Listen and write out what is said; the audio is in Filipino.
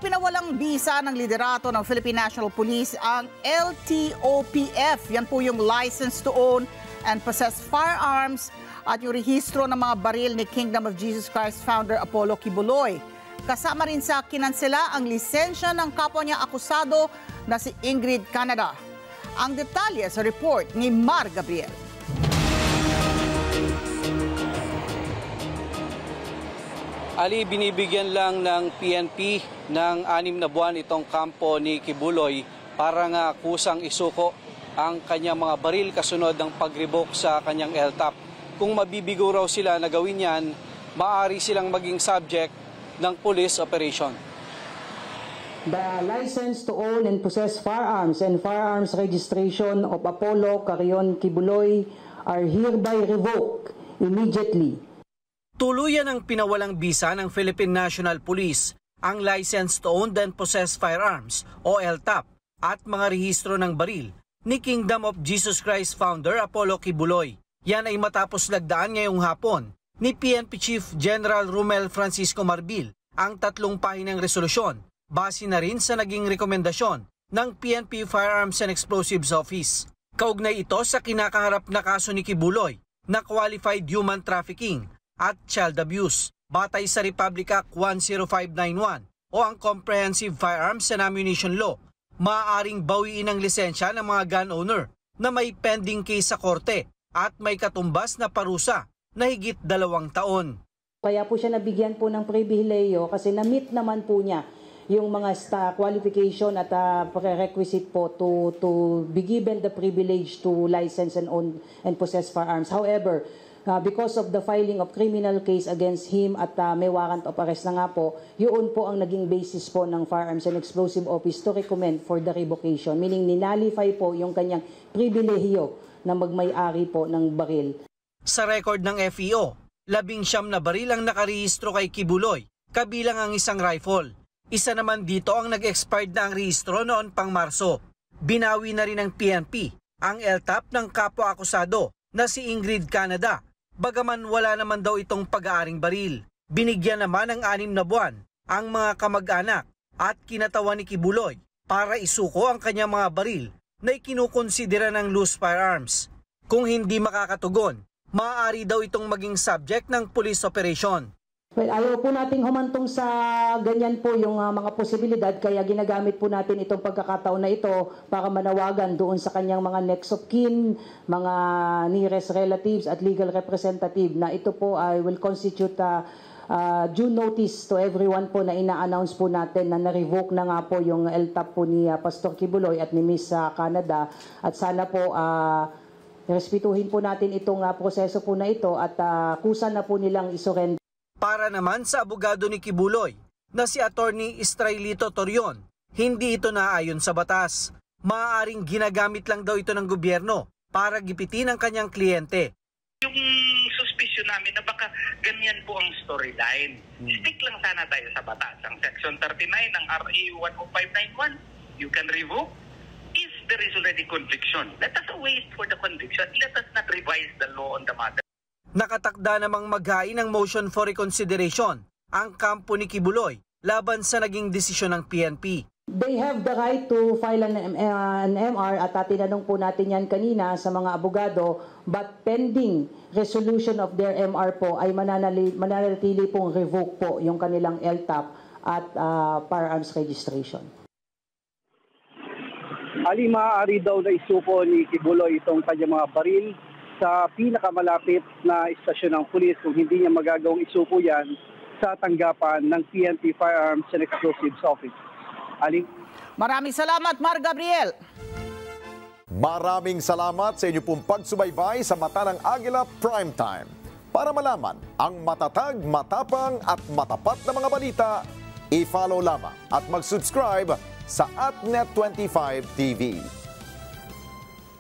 pinawalang bisa ng liderato ng Philippine National Police ang LTOPF. Yan po yung License to Own and Possess Firearms at yung rehistro ng mga baril ni Kingdom of Jesus Christ founder Apollo Kibuloy. Kasama rin sa kinansela ang lisensya ng kapwa niya akusado na si Ingrid Canada. Ang detalye sa report ni Mar Gabriel. Ali, binibigyan lang ng PNP ng 6 na buwan itong kampo ni Kibuloy para nga kusang isuko ang kanyang mga baril kasunod ng pagribok sa kanyang LTAP. Kung mabibigo raw sila na gawin yan, maaari silang maging subject ng police operation. The license to own and possess firearms and firearms registration of Apollo Carion Kibuloy are hereby revoked immediately. Tuluyan ang pinawalang bisa ng Philippine National Police ang License to Own and Possess Firearms o LTAP at mga rehistro ng baril ni Kingdom of Jesus Christ founder Apollo Kibuloy. Yan ay matapos lagdaan ngayong hapon ni PNP Chief General Romel Francisco Marbil ang 3 pahinang resolusyon base na rin sa naging rekomendasyon ng PNP Firearms and Explosives Office. Kaugnay ito sa kinakaharap na kaso ni Kibuloy na qualified human trafficking at child abuse, batay sa Republic Act 10591 o ang Comprehensive Firearms and Ammunition Law. Maaaring bawiin ang lisensya ng mga gun owner na may pending case sa korte at may katumbas na parusa na higit 2 taon. Kaya po siya nabigyan po ng pribileyo kasi na-meet naman po niya yung mga qualification at prerequisite po to be given the privilege to license and own and possess firearms. However, because of the filing of criminal case against him at may warrant of arrest na nga po, yun po ang naging basis po ng Firearms and Explosive Office to recommend for the revocation. Meaning ninalify po yung kanyang pribilehiyo na magmay-ari po ng baril. Sa record ng FEO, 19 na baril ang nakarehistro kay Kibuloy, kabilang ang isang rifle. Isa naman dito ang nag-expired na ang rehistro noon pang Marso. Binawi na rin ng PNP ang LTAP ng kapwa akusado na si Ingrid Canada. Bagaman wala naman daw itong pag-aaring baril. Binigyan naman ng 6 na buwan ang mga kamag-anak at kinatawan ni Kibuloy para isuko ang kanyang mga baril na ikinukonsidera ng loose firearms. Kung hindi makakatugon, maaari daw itong maging subject ng police operation. Well, ayaw po nating humantong sa ganyan po yung mga posibilidad, kaya ginagamit po natin itong pagkakataon na ito para manawagan doon sa kanyang mga next of kin, mga nearest relatives at legal representative na ito po will constitute due notice to everyone po na ina-announce po natin na na-revoke na nga po yung LTAP po ni Pastor Kibuloy at ni Miss Canada, at sana po respetuhin po natin itong proseso po na ito at kusa na po nilang isurrender. Para naman sa abogado ni Kibuloy na si Attorney Estrailito Torion, hindi ito naayon sa batas. Maaaring ginagamit lang daw ito ng gobyerno para gipitin ang kanyang kliyente. Yung suspicion namin na baka ganyan po ang storyline. Stick lang sana tayo sa batas. Ang Section 39 ng RA 10591, you can revoke if there is already conviction. Let us wait for the conviction. Let us not revise the law on the matter. Nakatakda namang maghain ng motion for reconsideration ang kampo ni Kibuloy laban sa naging desisyon ng PNP. They have the right to file an MR at tinanong po natin yan kanina sa mga abogado, but pending resolution of their MR po ay mananatili pong revoke po yung kanilang LTAP at firearms registration. Ali, maaari daw na isuko ni Kibuloy itong kanyang mga baril sa pinakamalapit na istasyon ng pulis kung hindi niya magagawang isuko yan sa tanggapan ng PNP Firearms and Explosives Office. Ali? Maraming salamat, Mar Gabriel. Maraming salamat sa inyo pong pagsubaybay sa Mata ng Agila Primetime. Para malaman ang matatag, matapang at matapat na mga balita, i-follow lamang at mag-subscribe sa @Net25 TV.